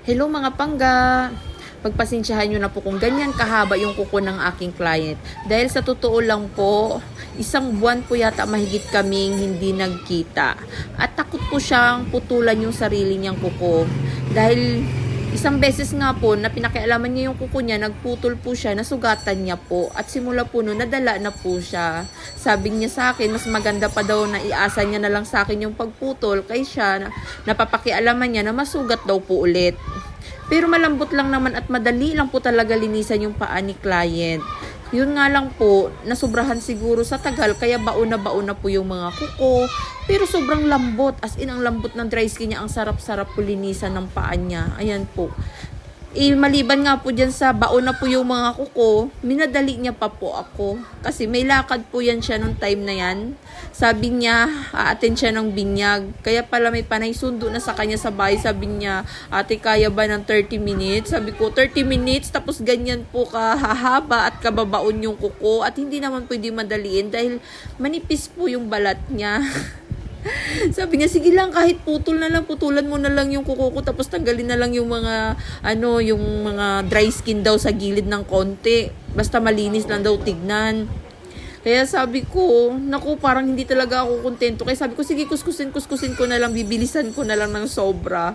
Hello mga pangga! Pagpasensyahan nyo na po kung ganyan kahaba yung kuko ng aking client. Dahil sa totoo lang po, isang buwan po yata mahigit kaming hindi nagkita. At takot po siyang putulan yung sarili niyang kuko. Dahil isang beses nga po na pinakialaman niya yung kuko niya, nagputol po siya, nasugatan niya po. At simula po noon, nadala na po siya. Sabi niya sa akin, mas maganda pa daw na iasa niya na lang sa akin yung pagputol kaysa napapakialaman niya na masugat daw po ulit. Pero malambot lang naman at madali lang po talaga linisan yung paa ni client. Yun nga lang po, nasubrahan siguro sa tagal kaya baon na po yung mga kuko. Pero sobrang lambot, as in ang lambot ng dry skin niya, ang sarap-sarap po linisan ng paa niya. Ayan po. Maliban nga po dyan sa baon na po yung mga kuko, minadali niya pa po ako. Kasi may lakad po yan siya nung time na yan. Sabi niya, aaten siya ng binyag. Kaya pala may panay sundo na sa kanya sa bahay. Sabi niya, ate kaya ba ng 30 minutes? Sabi ko, 30 minutes? Tapos ganyan po kahahaba at kababaon yung kuko. At hindi naman pwede madaliin dahil manipis po yung balat niya. Sabi niya, sige lang, kahit putol na lang, putulan mo na lang yung kuko ko, tapos tanggalin na lang yung mga, yung mga dry skin daw sa gilid ng konti. Basta malinis lang daw tignan. Kaya sabi ko, naku, parang hindi talaga ako kontento. Kaya sabi ko, sige, kuskusin ko na lang, bibilisan ko na lang ng sobra.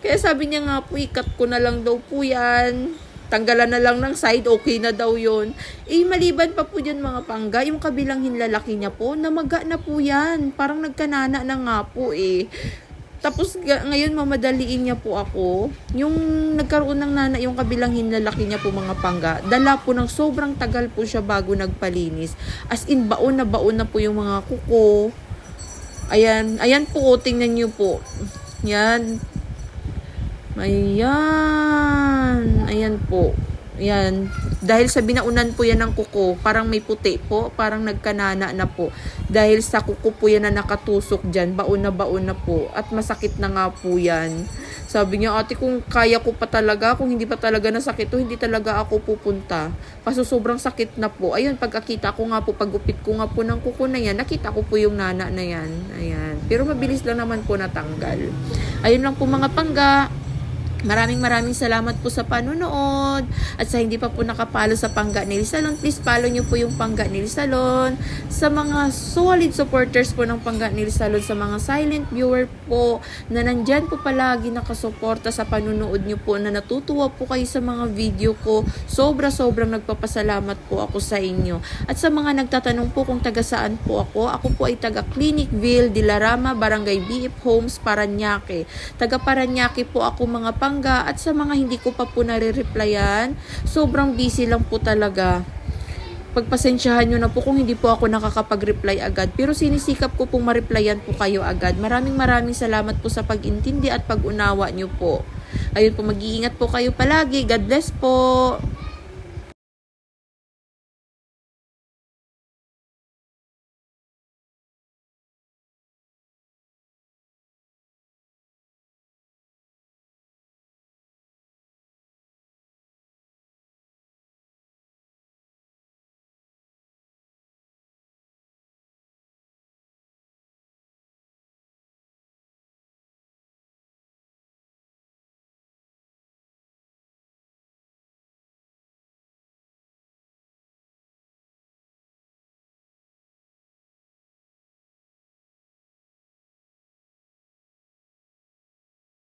Kaya sabi niya nga po, ikat ko na lang daw po yan. Tanggalan na lang ng side, okay na daw yun. Maliban pa po dyan mga pangga, yung kabilang hinlalaki niya po, namaga na po yan. Parang nagkanana na nga po Tapos ngayon mamadaliin niya po ako. Yung nagkaroon ng nana yung kabilang hinlalaki niya po mga pangga, dala po ng sobrang tagal po siya bago nagpalinis. As in, baon na po yung mga kuko. Ayan po, tingnan niyo po. Yan. Ayan po. Ayan. Dahil sa binaunan po yan ng kuko, parang may puti po, parang nagkanana na po. Dahil sa kuko po yan na nakatusok dyan, baon na po. At masakit na nga po yan. Sabi niya, ate, kung kaya ko pa talaga, kung hindi pa talaga nasakit to, hindi talaga ako pupunta. Kaso sobrang sakit na po. Ayun, pagkakita ko nga po, pagupit ko nga po ng kuko na yan, nakita ko po yung nana na yan. Ayan. Pero mabilis lang naman po natanggal. Ayun lang po mga pangga. Maraming salamat po sa panonood. At sa hindi pa po nakapalo sa Pangga Nail Salon, please follow nyo po yung Pangga Nail Salon. Sa mga solid supporters po ng Pangga Nail Salon, sa mga silent viewer po na nandyan po palagi nakasuporta sa panonood nyo po, na natutuwa po kayo sa mga video ko, sobrang nagpapasalamat po ako sa inyo. At sa mga nagtatanong po kung taga saan po ako po ay taga Clinicville, Dilarama, Barangay BF Homes, Parañaque. Taga Parañaque po ako mga pangga. At sa mga hindi ko pa po nare-replyan, sobrang busy lang po talaga. Pagpasensyahan nyo na po kung hindi po ako nakakapag-reply agad. Pero sinisikap ko pong ma-replyan po kayo agad. Maraming salamat po sa pag-intindi at pag-unawa nyo po. Ayun po, mag-iingat po kayo palagi. God bless po!